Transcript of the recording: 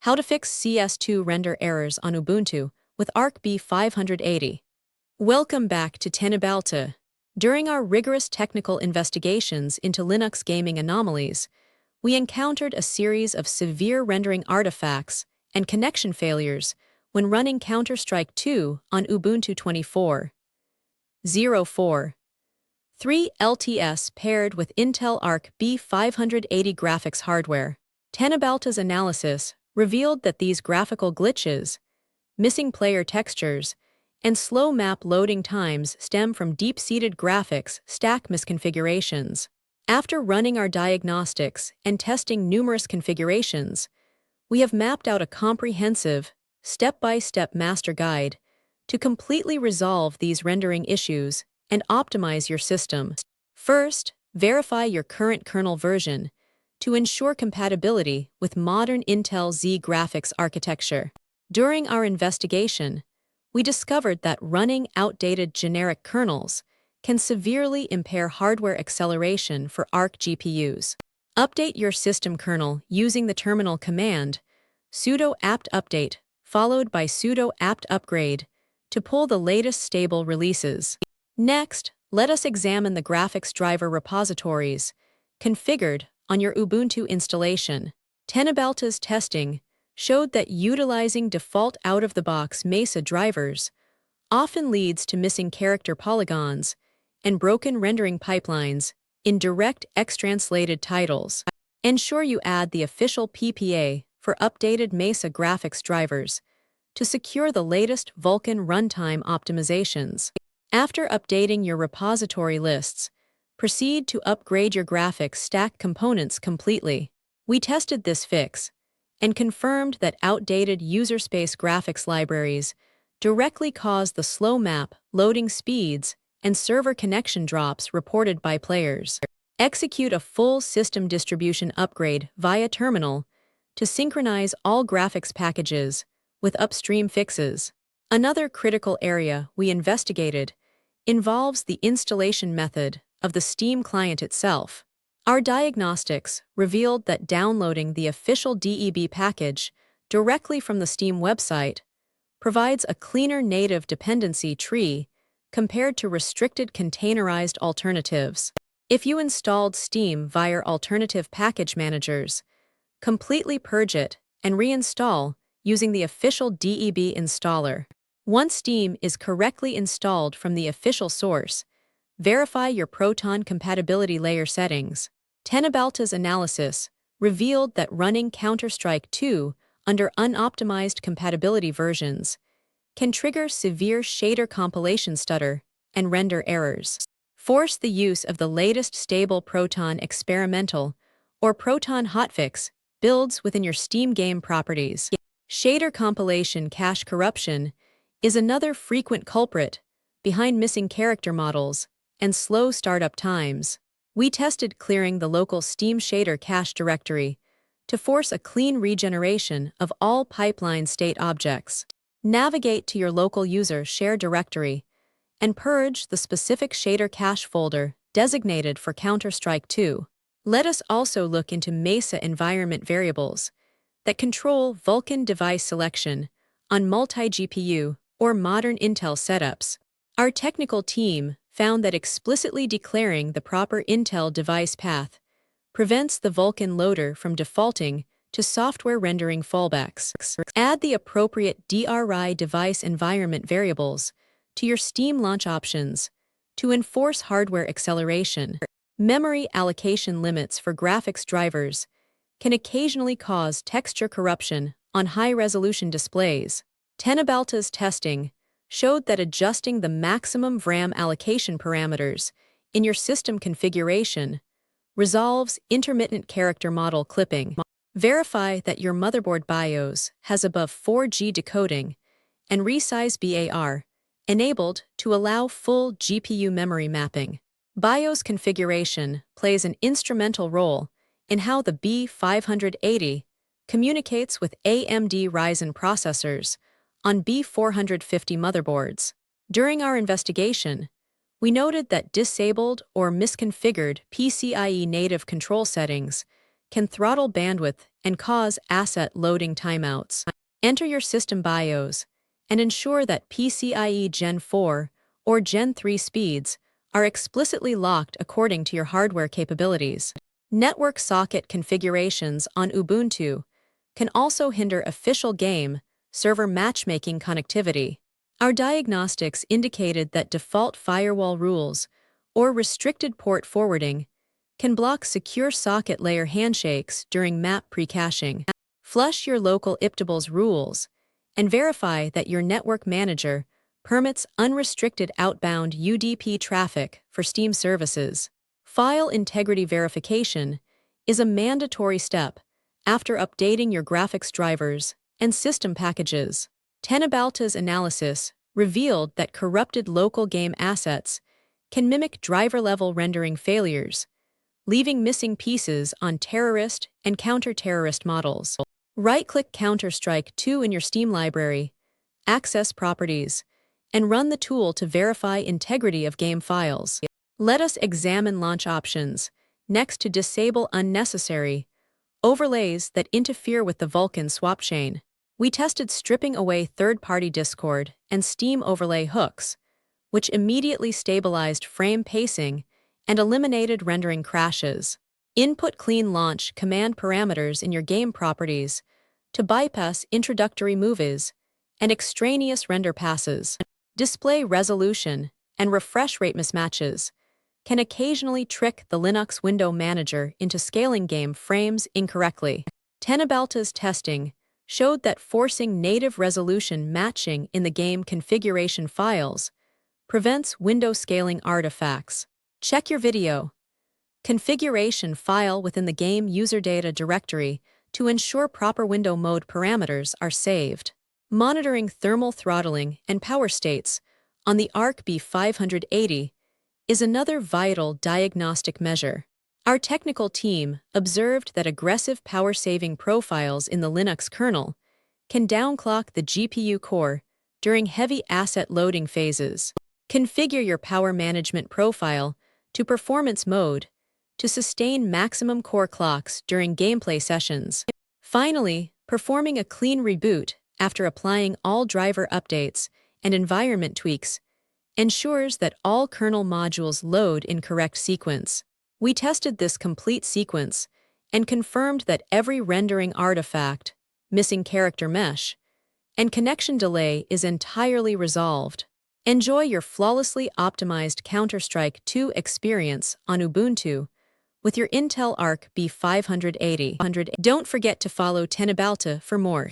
How to fix CS2 render errors on Ubuntu with Arc B580. Welcome back to Teknobalta. During our rigorous technical investigations into Linux gaming anomalies, we encountered a series of severe rendering artifacts and connection failures when running Counter-Strike 2 on Ubuntu 24.04. 3 LTS paired with Intel Arc B580 graphics hardware. Teknobalta's analysis revealed that these graphical glitches, missing player textures, and slow map loading times stem from deep-seated graphics stack misconfigurations. After running our diagnostics and testing numerous configurations, we have mapped out a comprehensive, step-by-step master guide to completely resolve these rendering issues and optimize your system. First, verify your current kernel version to ensure compatibility with modern Intel Z graphics architecture. During our investigation, we discovered that running outdated generic kernels can severely impair hardware acceleration for Arc GPUs. Update your system kernel using the terminal command sudo apt update followed by sudo apt upgrade to pull the latest stable releases. Next, let us examine the graphics driver repositories configured on your Ubuntu installation. Teknobalta's testing showed that utilizing default out-of-the-box Mesa drivers often leads to missing character polygons and broken rendering pipelines in DirectX translated titles. Ensure you add the official PPA for updated Mesa graphics drivers to secure the latest Vulkan runtime optimizations. After updating your repository lists, proceed to upgrade your graphics stack components completely. We tested this fix and confirmed that outdated user space graphics libraries directly cause the slow map, loading speeds, and server connection drops reported by players. Execute a full system distribution upgrade via terminal to synchronize all graphics packages with upstream fixes. Another critical area we investigated involves the installation method of the Steam client itself. Our diagnostics revealed that downloading the official DEB package directly from the Steam website provides a cleaner native dependency tree compared to restricted containerized alternatives. If you installed Steam via alternative package managers, completely purge it and reinstall using the official DEB installer. Once Steam is correctly installed from the official source, verify your Proton compatibility layer settings. Teknobalta's analysis revealed that running Counter-Strike 2 under unoptimized compatibility versions can trigger severe shader compilation stutter and render errors. Force the use of the latest stable Proton Experimental or Proton hotfix builds within your Steam game properties. Shader compilation cache corruption is another frequent culprit behind missing character models and slow startup times. We tested clearing the local Steam shader cache directory to force a clean regeneration of all pipeline state objects. Navigate to your local user share directory and purge the specific shader cache folder designated for Counter-Strike 2. Let us also look into Mesa environment variables that control Vulkan device selection on multi-GPU or modern Intel setups. Our technical team found that explicitly declaring the proper Intel device path prevents the Vulkan loader from defaulting to software rendering fallbacks. Add the appropriate DRI device environment variables to your Steam launch options to enforce hardware acceleration. Memory allocation limits for graphics drivers can occasionally cause texture corruption on high-resolution displays. Teknobalta's testing showed that adjusting the maximum RAM allocation parameters in your system configuration resolves intermittent character model clipping. Verify that your motherboard BIOS has above 4G decoding and resize BAR enabled to allow full GPU memory mapping. BIOS configuration plays an instrumental role in how the B580 communicates with AMD Ryzen processors on B450 motherboards. During our investigation, we noted that disabled or misconfigured PCIe native control settings can throttle bandwidth and cause asset loading timeouts. Enter your system BIOS and ensure that PCIe Gen 4 or Gen 3 speeds are explicitly locked according to your hardware capabilities. Network socket configurations on Ubuntu can also hinder official game server matchmaking connectivity. Our diagnostics indicated that default firewall rules or restricted port forwarding can block secure socket layer handshakes during map pre-caching. Flush your local iptables rules and verify that your network manager permits unrestricted outbound UDP traffic for Steam services. File integrity verification is a mandatory step after updating your graphics drivers and system packages. Teknobalta's analysis revealed that corrupted local game assets can mimic driver-level rendering failures, leaving missing pieces on terrorist and counter-terrorist models. Right-click Counter-Strike 2 in your Steam library, access Properties, and run the tool to verify integrity of game files. Let us examine launch options next to disable unnecessary overlays that interfere with the Vulkan swap chain. We tested stripping away third-party Discord and Steam overlay hooks, which immediately stabilized frame pacing and eliminated rendering crashes. Input clean launch command parameters in your game properties to bypass introductory moves and extraneous render passes. Display resolution and refresh rate mismatches can occasionally trick the Linux window manager into scaling game frames incorrectly. Teknobalta's testing showed that forcing native resolution matching in the game configuration files prevents window scaling artifacts. Check your video configuration file within the game user data directory to ensure proper window mode parameters are saved. Monitoring thermal throttling and power states on the ARC B580 is another vital diagnostic measure. Our technical team observed that aggressive power-saving profiles in the Linux kernel can downclock the GPU core during heavy asset loading phases. Configure your power management profile to performance mode to sustain maximum core clocks during gameplay sessions. Finally, performing a clean reboot after applying all driver updates and environment tweaks ensures that all kernel modules load in correct sequence. We tested this complete sequence and confirmed that every rendering artifact, missing character mesh, and connection delay is entirely resolved. Enjoy your flawlessly optimized Counter-Strike 2 experience on Ubuntu with your Intel Arc B580. Don't forget to follow Teknobalta for more.